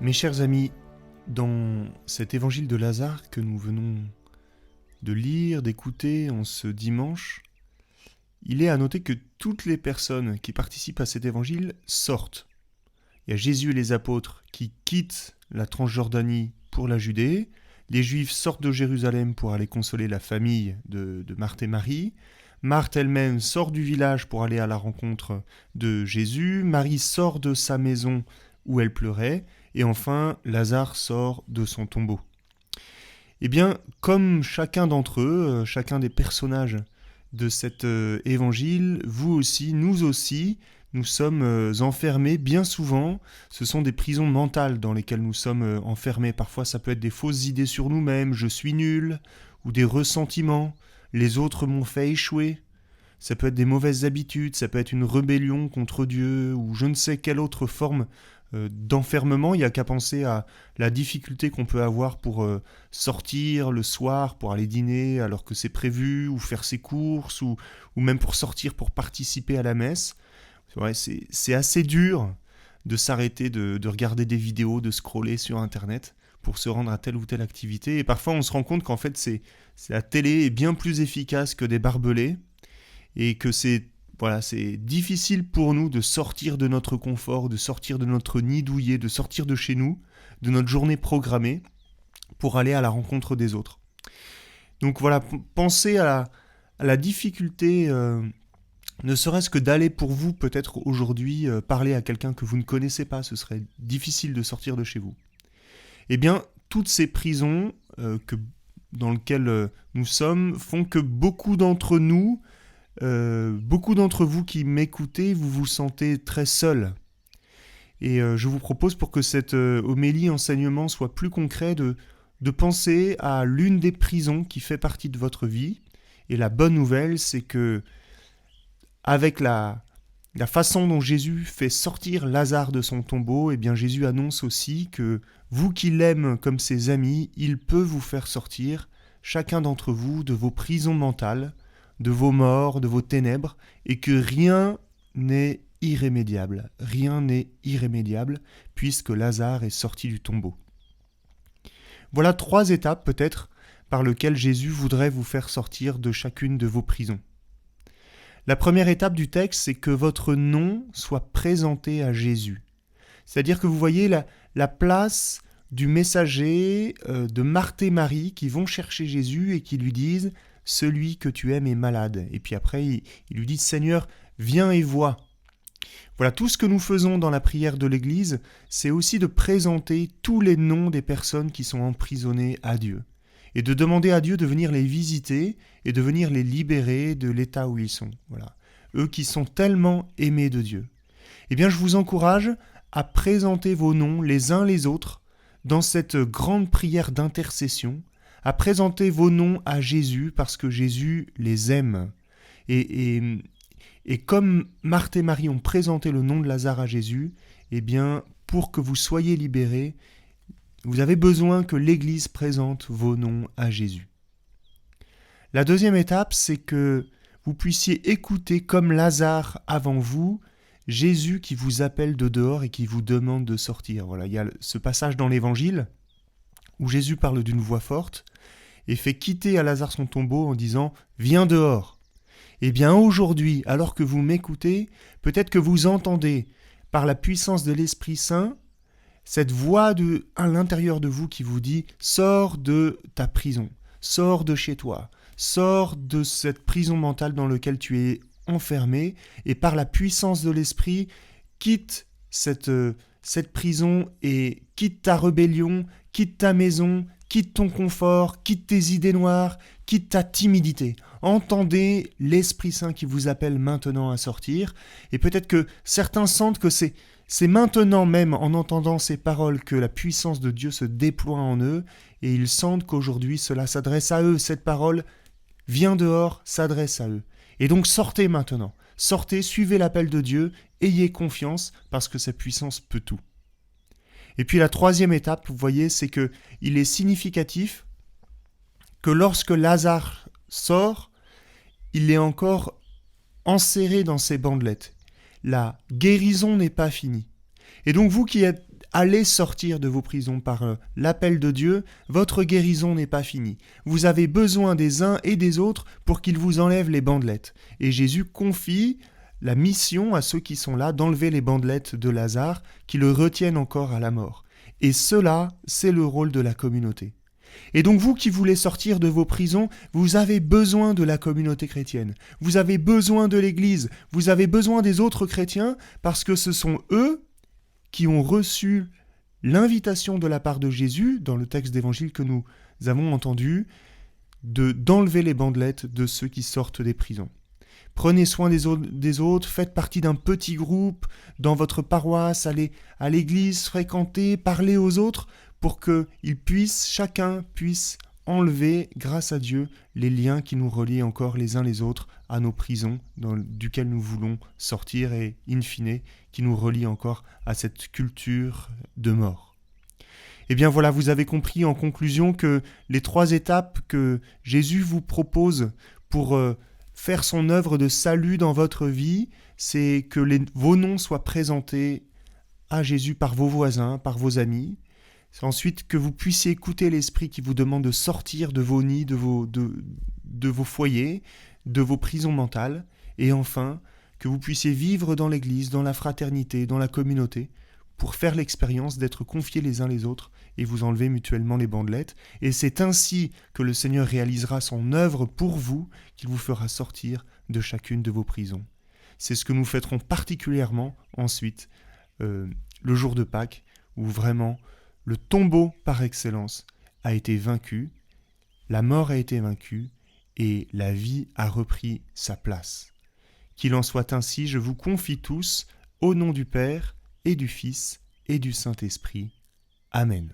Mes chers amis, dans cet évangile de Lazare que nous venons de lire, d'écouter en ce dimanche, il est à noter que toutes les personnes qui participent à cet évangile sortent. Il y a Jésus et les apôtres qui quittent la Transjordanie pour la Judée, les Juifs sortent de Jérusalem pour aller consoler la famille de Marthe et Marie, Marthe elle-même sort du village pour aller à la rencontre de Jésus, Marie sort de sa maison où elle pleurait, et enfin Lazare sort de son tombeau. Eh bien, comme chacun d'entre eux, chacun des personnages de cet évangile, vous aussi, nous sommes enfermés bien souvent. Ce sont des prisons mentales dans lesquelles nous sommes enfermés. Parfois, ça peut être des fausses idées sur nous-mêmes, je suis nul, ou des ressentiments, les autres m'ont fait échouer. Ça peut être des mauvaises habitudes, ça peut être une rébellion contre Dieu, ou je ne sais quelle autre forme d'enfermement. Il n'y a qu'à penser à la difficulté qu'on peut avoir pour sortir le soir, pour aller dîner alors que c'est prévu, ou faire ses courses, ou même pour sortir pour participer à la messe. Ouais, c'est assez dur de s'arrêter de regarder des vidéos, de scroller sur Internet pour se rendre à telle ou telle activité. Et parfois on se rend compte qu'en fait la télé est bien plus efficace que des barbelés et que c'est difficile pour nous de sortir de notre confort, de sortir de notre nid douillet, de sortir de chez nous, de notre journée programmée, pour aller à la rencontre des autres. Donc voilà, pensez à la difficulté, ne serait-ce que d'aller pour vous, peut-être aujourd'hui, parler à quelqu'un que vous ne connaissez pas, ce serait difficile de sortir de chez vous. Eh bien, toutes ces prisons dans lesquelles nous sommes font que beaucoup d'entre vous qui m'écoutez, vous vous sentez très seul. Et je vous propose, pour que cette homélie enseignement soit plus concret, de penser à l'une des prisons qui fait partie de votre vie. Et la bonne nouvelle, c'est que avec la façon dont Jésus fait sortir Lazare de son tombeau, eh bien Jésus annonce aussi que vous qui l'aimez comme ses amis, il peut vous faire sortir, chacun d'entre vous, de vos prisons mentales, de vos morts, de vos ténèbres, et que rien n'est irrémédiable, puisque Lazare est sorti du tombeau. Voilà 3 étapes peut-être par lesquelles Jésus voudrait vous faire sortir de chacune de vos prisons. La première étape du texte, c'est que votre nom soit présenté à Jésus. C'est-à-dire que vous voyez la place du messager de Marthe et Marie qui vont chercher Jésus et qui lui disent « Celui que tu aimes est malade ». Et puis après, il lui dit « Seigneur, viens et vois ». Voilà, tout ce que nous faisons dans la prière de l'Église, c'est aussi de présenter tous les noms des personnes qui sont emprisonnées à Dieu. Et de demander à Dieu de venir les visiter et de venir les libérer de l'état où ils sont. Voilà. Eux qui sont tellement aimés de Dieu. Eh bien, je vous encourage à présenter vos noms les uns les autres dans cette grande prière d'intercession, à présenter vos noms à Jésus parce que Jésus les aime. Et comme Marthe et Marie ont présenté le nom de Lazare à Jésus, eh bien, pour que vous soyez libérés, vous avez besoin que l'Église présente vos noms à Jésus. La deuxième étape, c'est que vous puissiez écouter comme Lazare avant vous, Jésus qui vous appelle de dehors et qui vous demande de sortir. Voilà, il y a ce passage dans l'Évangile où Jésus parle d'une voix forte et fait quitter à Lazare son tombeau en disant « Viens dehors ». Eh bien aujourd'hui, alors que vous m'écoutez, peut-être que vous entendez par la puissance de l'Esprit Saint cette voix à l'intérieur de vous qui vous dit « Sors de ta prison, sors de chez toi, sors de cette prison mentale dans laquelle tu es enfermé et par la puissance de l'Esprit, quitte cette prison et quitte ta rébellion, quitte ta maison, quitte ton confort, quitte tes idées noires, quitte ta timidité. » Entendez l'Esprit Saint qui vous appelle maintenant à sortir et peut-être que certains sentent que c'est maintenant même en entendant ces paroles que la puissance de Dieu se déploie en eux et ils sentent qu'aujourd'hui cela s'adresse à eux. Cette parole vient dehors, s'adresse à eux. Et donc sortez maintenant, sortez, suivez l'appel de Dieu, ayez confiance parce que sa puissance peut tout. Et puis la troisième étape, vous voyez, c'est que il est significatif que lorsque Lazare sort, il est encore enserré dans ses bandelettes. La guérison n'est pas finie. Et donc vous qui êtes allez sortir de vos prisons par l'appel de Dieu, votre guérison n'est pas finie. Vous avez besoin des uns et des autres pour qu'ils vous enlèvent les bandelettes. Et Jésus confie la mission à ceux qui sont là d'enlever les bandelettes de Lazare qui le retiennent encore à la mort. Et cela, c'est le rôle de la communauté. Et donc vous qui voulez sortir de vos prisons, vous avez besoin de la communauté chrétienne. Vous avez besoin de l'Église. Vous avez besoin des autres chrétiens parce que ce sont eux qui ont reçu l'invitation de la part de Jésus, dans le texte d'évangile que nous avons entendu, d'enlever les bandelettes de ceux qui sortent des prisons. Prenez soin des autres, faites partie d'un petit groupe dans votre paroisse, allez à l'église, fréquentez, parlez aux autres pour que chacun puisse enlever, grâce à Dieu, les liens qui nous relient encore les uns les autres à nos prisons duquel nous voulons sortir et, in fine, qui nous relient encore à cette culture de mort. Eh bien voilà, vous avez compris en conclusion que les 3 étapes que Jésus vous propose pour faire son œuvre de salut dans votre vie, c'est que vos noms soient présentés à Jésus par vos voisins, par vos amis. C'est ensuite que vous puissiez écouter l'Esprit qui vous demande de sortir de vos nids, de vos foyers, de vos prisons mentales. Et enfin, que vous puissiez vivre dans l'Église, dans la fraternité, dans la communauté, pour faire l'expérience d'être confiés les uns les autres et vous enlever mutuellement les bandelettes. Et c'est ainsi que le Seigneur réalisera son œuvre pour vous, qu'il vous fera sortir de chacune de vos prisons. C'est ce que nous fêterons particulièrement ensuite, le jour de Pâques, où vraiment le tombeau par excellence a été vaincu, la mort a été vaincue et la vie a repris sa place. Qu'il en soit ainsi, je vous confie tous, au nom du Père et du Fils et du Saint-Esprit. Amen.